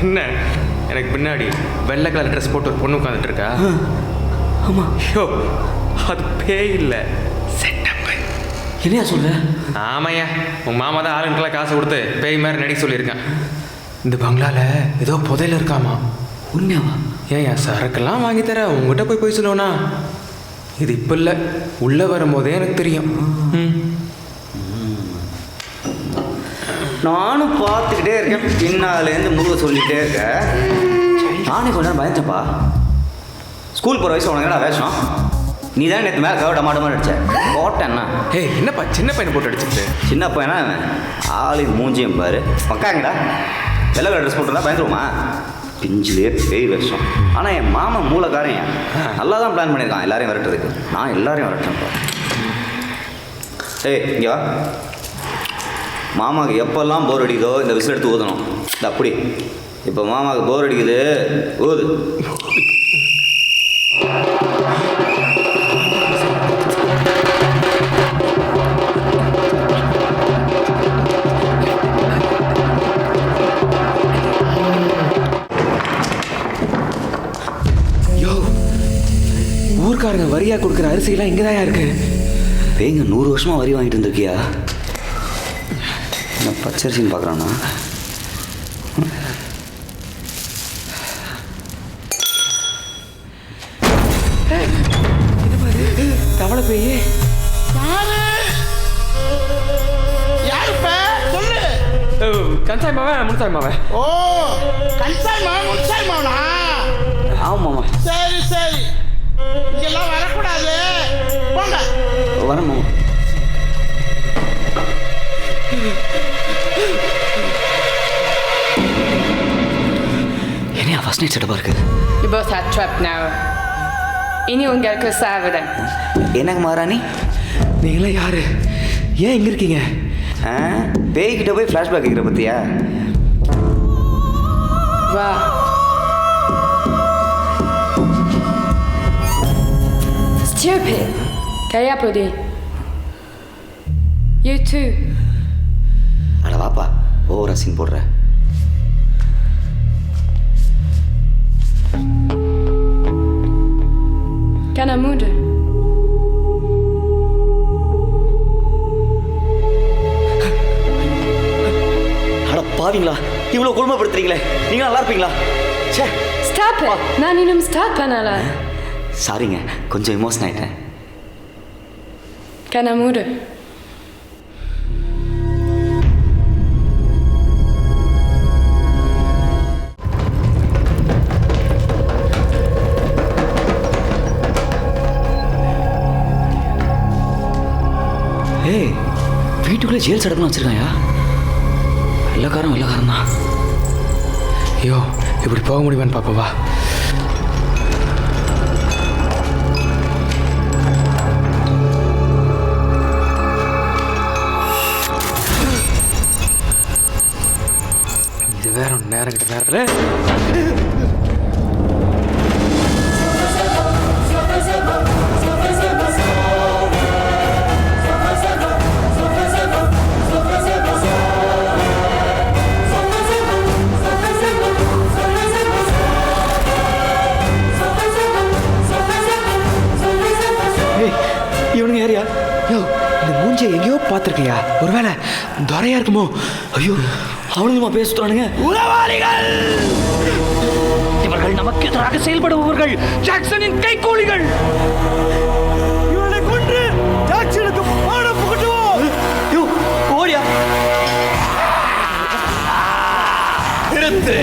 என்ன எனக்கு பின்னாடி வெள்ளை கலர் ட்ரெஸ் போட்டு ஒரு பொண்ணு உட்காந்துட்டு இருக்கா? ஆமாம். ஐயோ அது பேய் இல்லை, செட்டப்பு. என்னையா சொல்ற? ஆமாய்யா, உங்கள் மாமா தான் ஆளுங்களுக்கெல்லாம் காசு கொடுத்து பேய் மாதிரி நடிக்க சொல்லியிருக்கேன். இந்த பங்களாவில் ஏதோ புதையில இருக்காமா. உண்மையாவா? ஏன் சரக்கெல்லாம் வாங்கி தர உங்ககிட்ட போய் சொல்லுவேனா? இது இப்போ இல்லை, உள்ளே வரும்போதே எனக்கு தெரியும். நானும் பார்த்துக்கிட்டே இருக்கேன், பின்னாலேருந்து முருக சொல்லிகிட்டே இருக்கேன். நானே கொஞ்ச நேரம் பயந்துச்சப்பா. ஸ்கூல் போகிற வயசு உனக்கு என்ன வேஷம்? நீ தான் நேற்று மேலே கவட மாட்டமாக அடிச்சேன் போட்டேன்னா. ஏய் என்னப்பா சின்ன பையனை போட்டு அடிச்சுட்டு? சின்ன பையனா ஆளையும் மூஞ்சியும் பாரு பக்காங்கடா. வெள்ளை கலர் ட்ரெஸ் போட்டுருந்தா பயந்துருமா? பிஞ்சிலே பேய் வேஷம். ஆனால் என் மாமா மூலக்காரன் நல்லா தான் பிளான் பண்ணியிருக்கான் எல்லாரையும் விரட்டுறதுக்கு. நான் எல்லாரையும் விரட்டேன்ப்பா. ஏய் இங்கே வா. மாமாவுக்கு எப்பெல்லாம் போர் அடிக்குதோ இந்த விசில் எடுத்து ஊதணும். இந்த அப்படி இப்போ மாமாவுக்கு போர் அடிக்குது, ஊது. ஊர்க்காரங்க வரியா கொடுக்குற அரிசியெல்லாம் இங்கே தான் இருக்கு. பேங்க 100 வருஷமாக வரி வாங்கிட்டு இருந்திருக்கியா? என்ன பச்சரிசின்னு பார்க்குறான்னா? தவளை பேய் கன்சாய் மாவன் முன்சாய் மாவன். ஓ கன்சாய் மாவன் முன்சாய் மாவனா? ஆமாம்மா. சரி சரி, இங்கெல்லாம் வரக்கூடாது, போங்க. வரேன் மாமா. என்னையா ஃபர்ஸ்ட் நைட் செட்டப்பாக இருக்கு? You both had trapped now. இனி உங்களுக்கு சாவுதான். என்னங்க மகாராணி, நீங்களாம் யாரு? ஏன் இங்கே இருக்கீங்க? பேய்கிட்ட போய் ஃப்ளாஷ்பேக் கேட்குற பற்றியா? Va. Stupid. Kaya applaudi. You too. அட வாப்பா ஓவரா சீன் போடுற. Kanamudu. அட பாவீங்களா இவ்வளவு கொடுமைப்படுத்துறீங்களே நீங்க நல்லா இருப்பீங்களா? ச்சே. Stop it. நான் இன்னும் ஸ்டார்ட் பண்ணல. சாரிங்க கொஞ்சம் எமோஷன் ஆயிட்டேன். Kanamudu. ஏய் வீட்டுக்குள்ளே ஜெயில் சடப்புன்னு வச்சிருக்காயா? வெள்ளக்காரன் தான். ஐயோ இப்படி போக முடியுமான்னு பாப்பா. இது வேற ஒன்று நேரம் கிட்ட நேரத்தில் இவனுங்க யாரியா? யோ இந்த மூஞ்சியை எங்கேயோ பார்த்துருக்கையா? ஒருவேளை துறையா இருக்குமோ? ஐயோ அவனுமா பேசுறானுங்க. உளவாளிகள் இவர்கள் நமக்கு எதிராக செயல்படுபவர்கள், ஜாக்சனின் கைகூலிகள். இவனை கொன்று ஜாக்சனுக்கு பாடம் புகட்டுவோம். யோ ஓடியா நிறுத்து.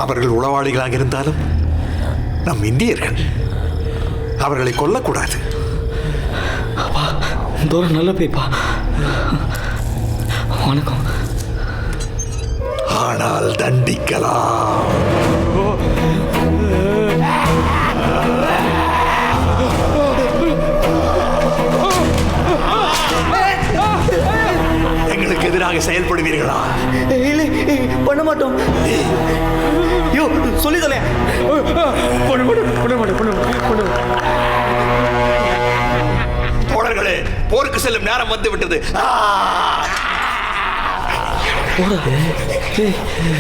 அவர்கள் உளவாளிகளாக இருந்தாலும் நம் இந்தியர்கள், அவர்களை கொல்லக்கூடாது. அப்பா தூரம் நல்ல பேப்பா. வணக்கம். ஆனால் தண்டிக்கலாம். எங்களுக்கு எதிராக செயல்படுவீர்களா? இல்லை பண்ண மாட்டோம். யோ சொல்லி தலை. தோழர்களே போருக்கு செல்லும் நேரம் வந்து விட்டது.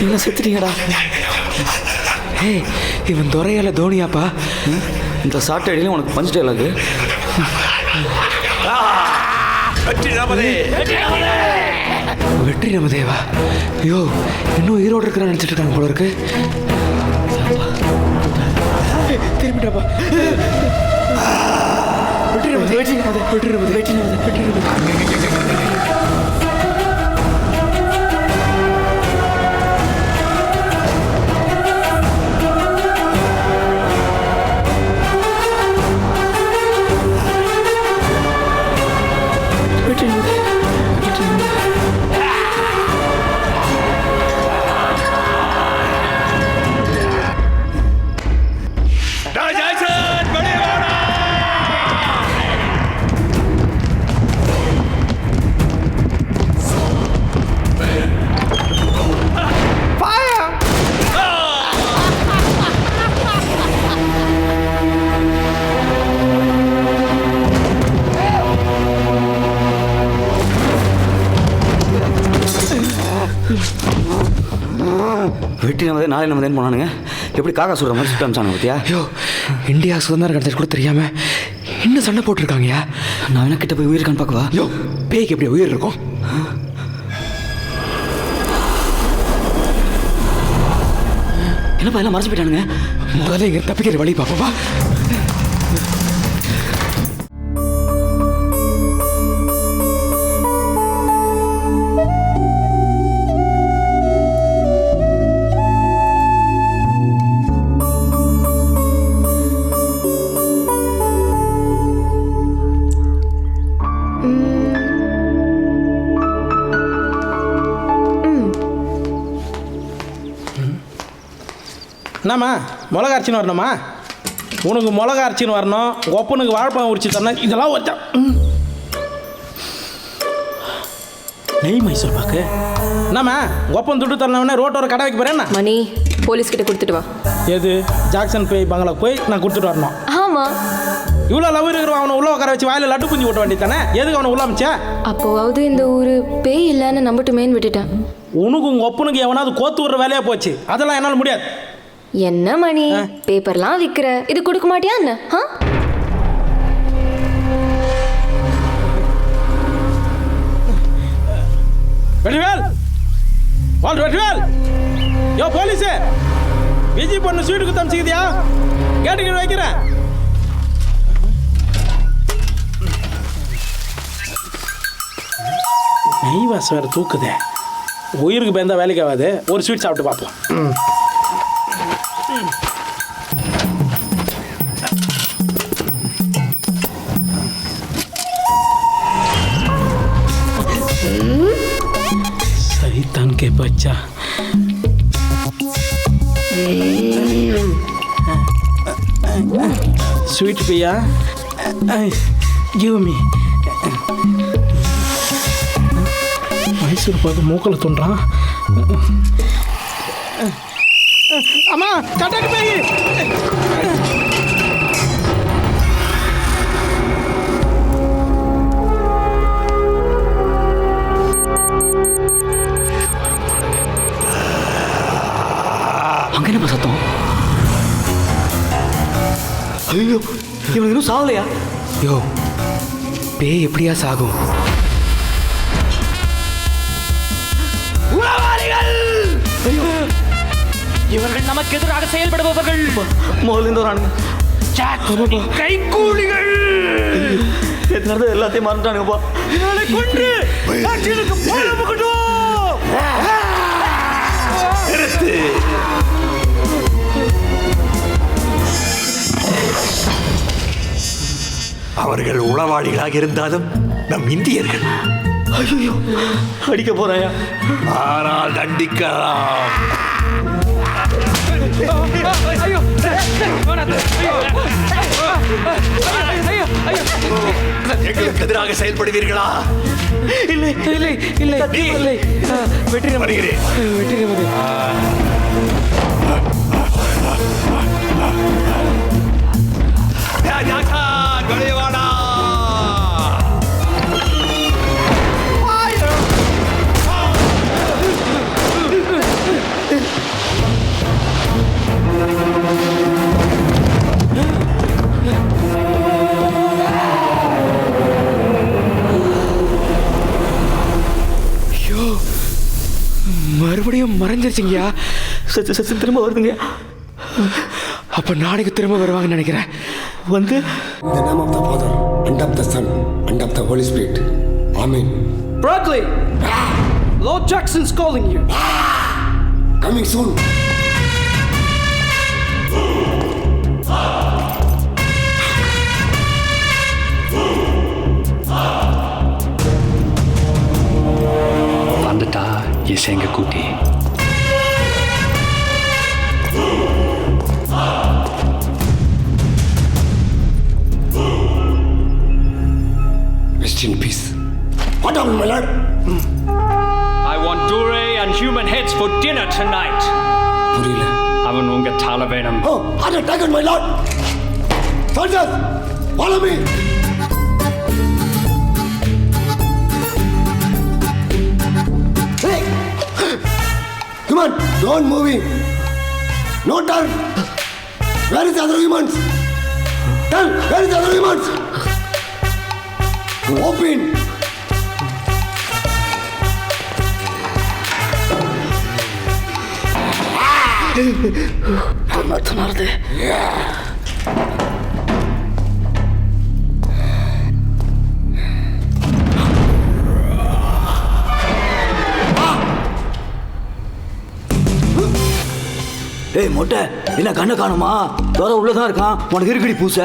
நீங்க செத்துட்டீங்கடா. ஏய் இவன் துறையால தோனியாப்பா. இந்த சாட்டை அடியில உனக்கு பஞ்சு டைலாக். வெற்றி நமதே. வெற்றி நமதேவா. ஐயோ இன்னும் ஈரோடு இருக்கிற நினைச்சிட்டு இருக்காங்க போல இருக்கு. திரும்பிட்டாப்பா. வெற்றி நமதே. வெற்றி நமதே. வெற்றி நமதே. வெற்றி நமதே. வெற்றி நமதே. வெற்றி நமதே நாளை நமதேன்னு போனானுங்க. எப்படி காக்கா சுடுற மாதிரி சுட்டு அமிச்சானுங்க பத்தியா? ஐயோ இந்தியா சுதந்திரம் கிடைச்சது கூட தெரியாம இன்னும் சண்டை போட்டுருக்காங்கயா. நான் வேணா கிட்ட போய் உயிர் இருக்கான்னு பார்க்கவா? யோ பேய்க்கு எப்படி உயிர் இருக்கும்? என்னப்பா எல்லாம் மறைச்சு போயிட்டானுங்க. முதல்ல இங்க தப்பிக்கிற வழி பாப்பா. என்னம்மா மிளகா அரைச்சின்னு வரணுமா? உனக்கு மிளகா அரைச்சின்னு வரணும், ஒப்பனுக்கு வாழைப்பழம் உரிச்சு தரணும், இதெல்லாம் வச்சா நெய் மைசூர் பாக்கு. என்னம்மா ஒப்பன் துட்டு தரணும்னா ரோட்டோர கடை வைக்க போறேன். மணி போலீஸ் கிட்ட கொடுத்துட்டு வா. எது ஜாக்சன் போய் பங்களா போய் நான் கொடுத்துட்டு வரணும்? ஆமா. இவ்வளோ லவ் இருக்கிற அவனை உள்ள உட்கார வச்சு வாயில லட்டு குஞ்சு ஓட்ட வேண்டியதானே? எதுக்கு அவனை உள்ள அமைச்சா? அப்போவாவது இந்த ஊரு பேய் இல்லைன்னு நம்பட்டுமேன்னு விட்டுட்டேன். உனக்கு உங்க ஒப்பனுக்கு எவனாவது கோத்து விடுற வேலையா போச்சு. அதெல்லாம் என்னால் முடியாது. என்ன மணி பேப்பர்லாம் விற்கிற, இது கொடுக்க மாட்டியா என்ன? வெற்றிவேல், வெற்றிவேல், யோ போலீஸு, விஜய் பொண்ணு ஸ்வீட்டுக்கு தம்பிச்சுக்கிதியா? கேட்டுக்கிட்டு வைக்கிறேன். நெய் வாசம் வேறு தூக்குதே, உயிருக்கு பயந்தா வேலைக்கு ஆகாது. ஒரு ஸ்வீட் சாப்பிட்டு பார்ப்போம். सैतान के बच्चा। स्वीट पिया, गिव मी. மைசூர் பாக்கு மூக்கல தோன்றான். அம்மா கட்டாக்கு போய் அங்க என்ன சத்தம்? ஐயோ இவனுக்கு இன்னும் சாகலையா? யோ பேய் எப்படியா சாகும்? இவர்கள் நமக்கு எதிராக செயல்படுபவர்கள். முதல்ல வரானுங்க கைகூலிகள். எல்லாத்தையும் மறந்துட்டானுங்கப்பா. அவர்கள் உளவாளிகளாக இருந்தாலும் நம் இந்தியர்கள். ஐயோ அடிக்க போறாயா? ஆனால் தண்டிக்கலாம். எங்களுக்கு எதிராக செயல்படுவீர்களா? இல்லை இல்லை இல்லை இல்லை. வெற்றி வருகிறேன். வெற்றி வெளியவாடா. மறுபடியும் மறைஞ்சிருச்சிங்கயா. சத்து திரும்ப வருதுங்க. அப்ப நாளைக்கு திரும்ப வருவாங்கன்னு நினைக்கிறேன். வந்து In the name of the Father, and of the Son, and of the Holy Spirit. Amen. Broccoli! Lord Jackson's calling you. Coming soon. வந்துட்டா இசைங்க கூட்டி. Rest in peace. What happened, my lord? I want dure and human heads for dinner tonight. புரியல. அவன் உங்க தலை வேணும். Oh, I attacked my lord. Soldiers, follow me. Hey, come on, don't moving. No turn. Where is the other humans? Turn. Where is the other humans? Open. நடத்துனாரு. ஏய் மொட்டை என்ன கண்ணை காணுமா? தோற உள்ளதான் இருக்கான். உனக்கு இருக்கடி பூச.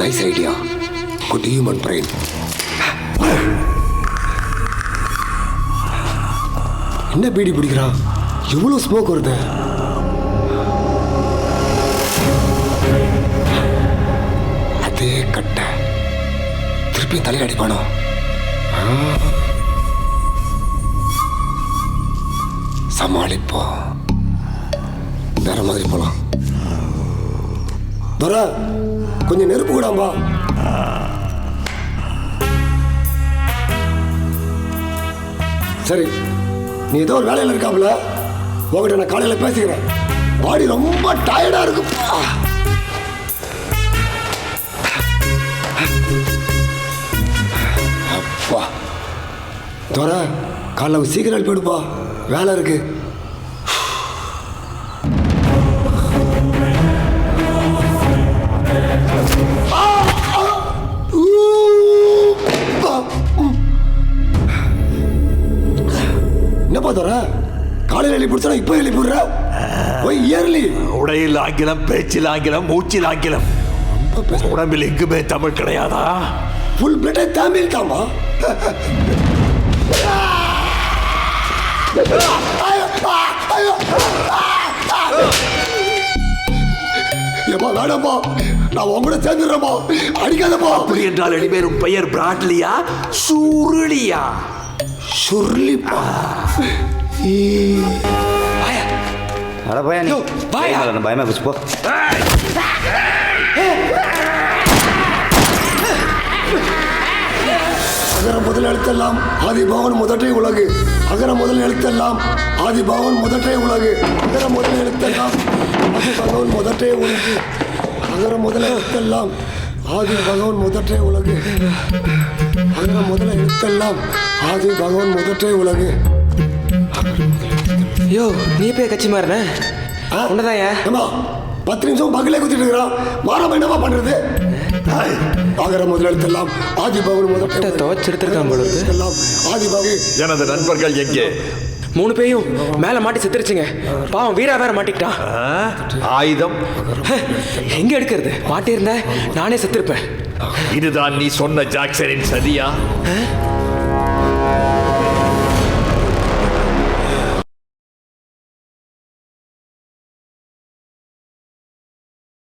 Nice idea. Good human brain. என்ன பீடி பிடிக்கிறான்? இவ்வளோ ஸ்மோக் வருது. அதே கட்ட திருப்பி தலையில் அடிப்பானோ? சமாளிப்போம். வேற மாதிரி போலாம். துரை, கொஞ்சம் நெருப்பு கூடாம்பா. சரி, நீ ஏதோ ஒரு வேலையில் இருக்காப்புல, உங்ககிட்ட நான் காலையில் பேசிக்கிறேன். பாடி ரொம்ப டயர்டா இருக்குப்பா. அப்பா துரை, காலைல சீக்கிரம் எழுப்பிடுப்பா, வேலை இருக்கு. என்னப்பா துரை, காலையில் எழுப்பி பிடிச்சா இப்போ எழுப்பி விடுற? இயர்லி உடையில் ஆங்கிலம், பேச்சில் ஆங்கிலம், மூச்சில் ஆங்கிலம். உடம்பில் எங்குமே தமிழ் கிடையாதா? ஃபுல் பிளட்டே தமிழ் தாமா. ஏப்பா வேணாப்பா, நான் உங்களோட சேர்ந்துடுறேப்பா, அடிக்காதப்பா. அப்படி என்றால் இனிமேல் பெயர் பிராட்லியா சுருளியா? சுருளிப்பா. அட பையா, நீ பயமா குச்சு போ. அகர முதல் எழுத்தெல்லாம் ஆதிபவன் முதற்றே உலகு. அகர முதல் எழுத்தெல்லாம் ஆதிபவன் முதற்றே உலகு. அகர முதல் எழுத்தெல்லாம் ஆதிபவன் முதற்றே உலகு. அகர முதல் எழுத்தெல்லாம் ஆதிபவன் முதற்றே உலகு. அகர முதல் எழுத்தெல்லாம் ஆதிபவன் முதற்றே உலகு. யோ, நீ போய் கட்சி மாறின உன்னதாயா? 10 நிமிஷம் பகலே குத்திட்டு இருக்கிறான். மாறாம என்னமா பண்றது? அகர முதல் எழுத்தெல்லாம் ஆதிபவன் முதற்றே துவச்செடுத்திருக்கான் போல இருக்கு. ஆதிபவன். எனது நண்பர்கள் எங்கே? 3 பேயும் மேல மாட்டி செத்துருச்சுங்க. பாவம் வீரா வேற மாட்டிக்கிட்டான். ஆயுதம் எங்க எடுக்கிறது? மாட்டி இருந்தா நானே செத்திருப்பேன். இதுதான் நீ சொன்ன ஜாக்சனின் சதியா?